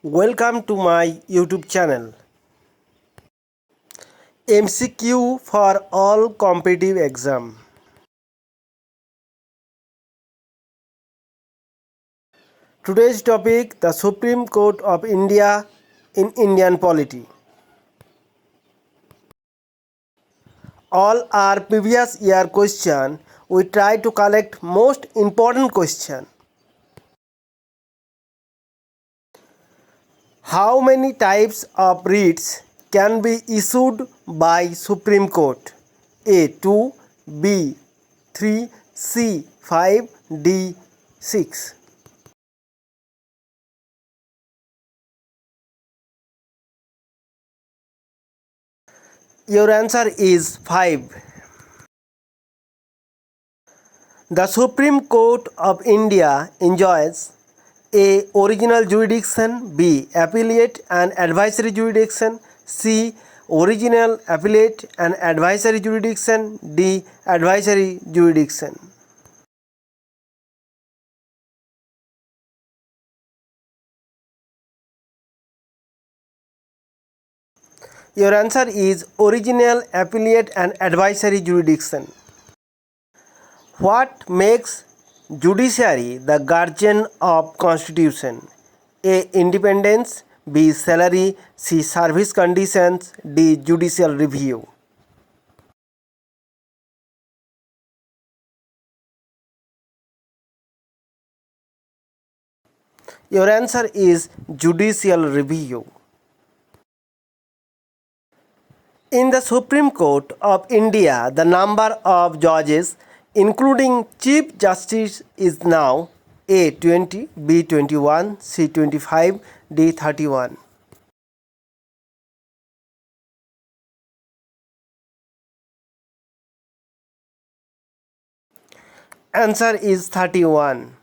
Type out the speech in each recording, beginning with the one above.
Welcome to my YouTube channel. MCQ for all competitive exam. Today's topic: the Supreme Court of India in Indian polity. All our previous year question, we try to collect most important question. How many types of writs can be issued by Supreme Court? A. 2, B. 3, C. 5, D. 6. Your answer is 5. The Supreme Court of India enjoys A. Original jurisdiction, B. Appellate and advisory jurisdiction, C. Original, appellate and advisory jurisdiction, D. Advisory jurisdiction. Your answer is original, appellate and advisory jurisdiction. What makes judiciary the guardian of constitution? A. Independence, B. Salary, C. Service conditions, D. Judicial review. Your answer is judicial review. In the Supreme Court of India, the number of judges, including Chief Justice, is now A. 20, B. 21, C. 25, D. 31. Answer is 31.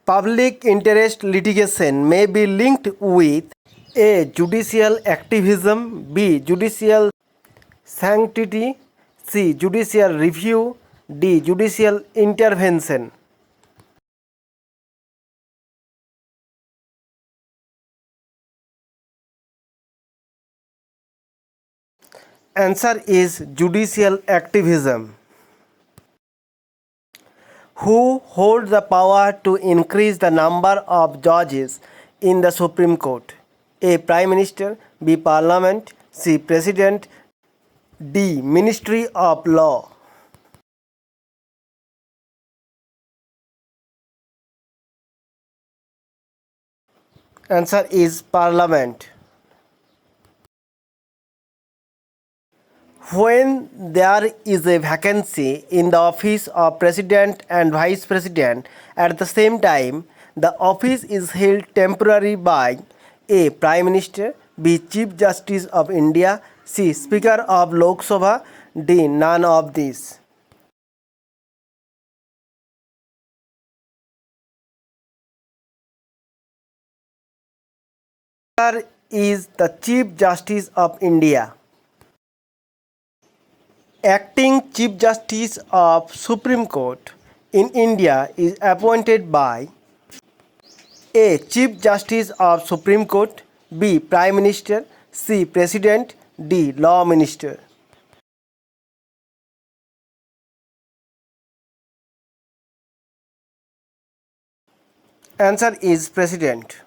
Public interest litigation may be linked with A. Judicial activism, B. Judicial sanctity, C. Judicial review, D. Judicial intervention. Answer is judicial activism. Who hold the power to increase the number of judges in the Supreme Court? A. Prime Minister, B. Parliament, C. President, D. Ministry of Law. Answer is Parliament. When there is a vacancy in the office of President and Vice President at the same time, the office is held temporarily by A. Prime Minister, B. Chief Justice of India, C. Speaker of Lok Sabha, D. None of these. Answer is the Chief Justice of India. Acting Chief Justice of Supreme Court in India is appointed by A. Chief Justice of Supreme Court, B. Prime Minister, C. President, D. Law Minister. Answer is President.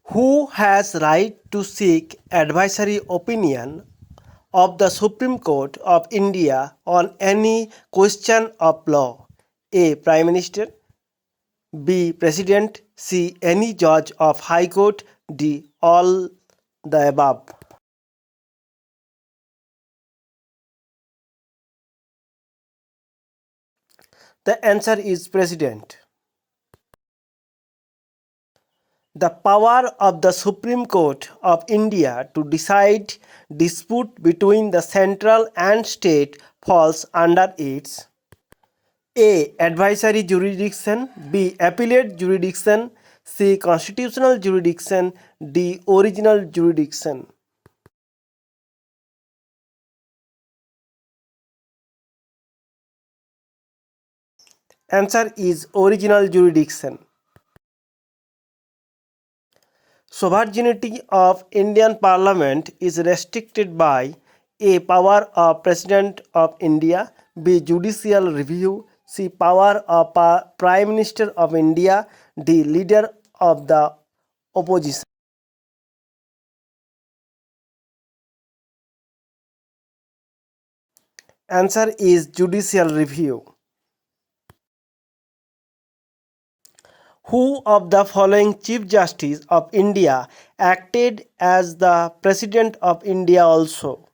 Who has right to seek advisory opinion of the Supreme Court of India on any question of law? A. Prime Minister, B. President, C. Any judge of High Court, D. All the above. The answer is President. The power of the Supreme Court of India to decide dispute between the central and state falls under its A. Advisory jurisdiction, B. Appellate jurisdiction, C. Constitutional jurisdiction, D. Original jurisdiction. Answer is original jurisdiction. Sovereignty of Indian Parliament is restricted by A. Power of President of India, B. Judicial review, C. Power of Prime Minister of India, D. Leader of the opposition. Answer is judicial review. Who of the following Chief Justice of India acted as the President of India also?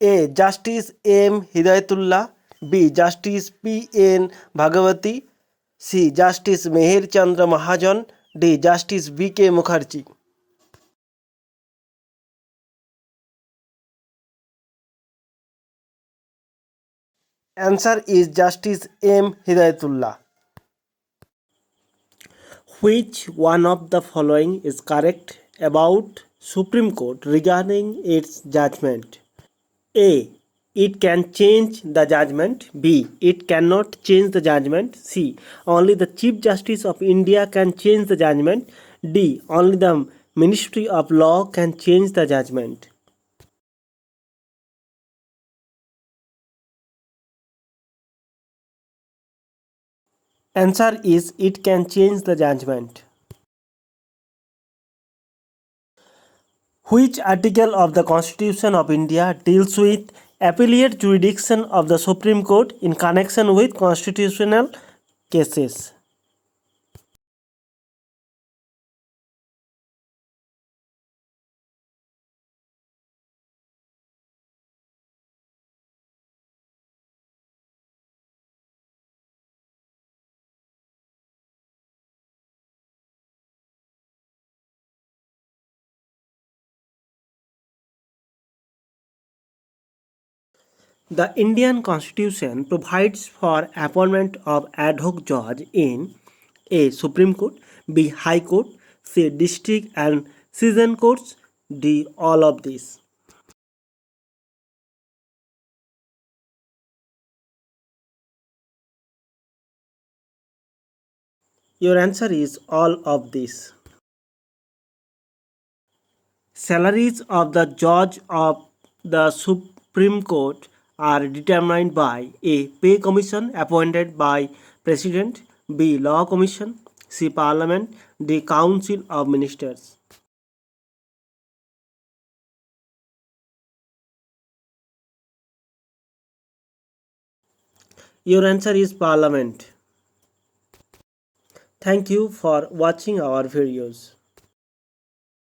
A. Justice M. Hidayatullah, B. Justice P. N. Bhagavati, C. Justice Meher Chandra Mahajan, D. Justice B. K. Mukherjee. Answer is Justice M. Hidayatullah. Which one of the following is correct about Supreme Court regarding its judgment? A. It can change the judgment. B. It cannot change the judgment. C. Only the Chief Justice of India can change the judgment. D. Only the Ministry of Law can change the judgment. Answer is it can change the judgment. Which article of the Constitution of India deals with appellate jurisdiction of the Supreme Court in connection with constitutional cases? The Indian Constitution provides for appointment of ad hoc judge in A. Supreme Court, B. High Court, C. District and Session Courts, D. All of these. Your answer is all of these. Salaries of the judge of the Supreme Court are determined by A. Pay Commission appointed by President, B. Law Commission, C. Parliament, D. Council of Ministers. Your answer is Parliament. Thank you for watching our videos.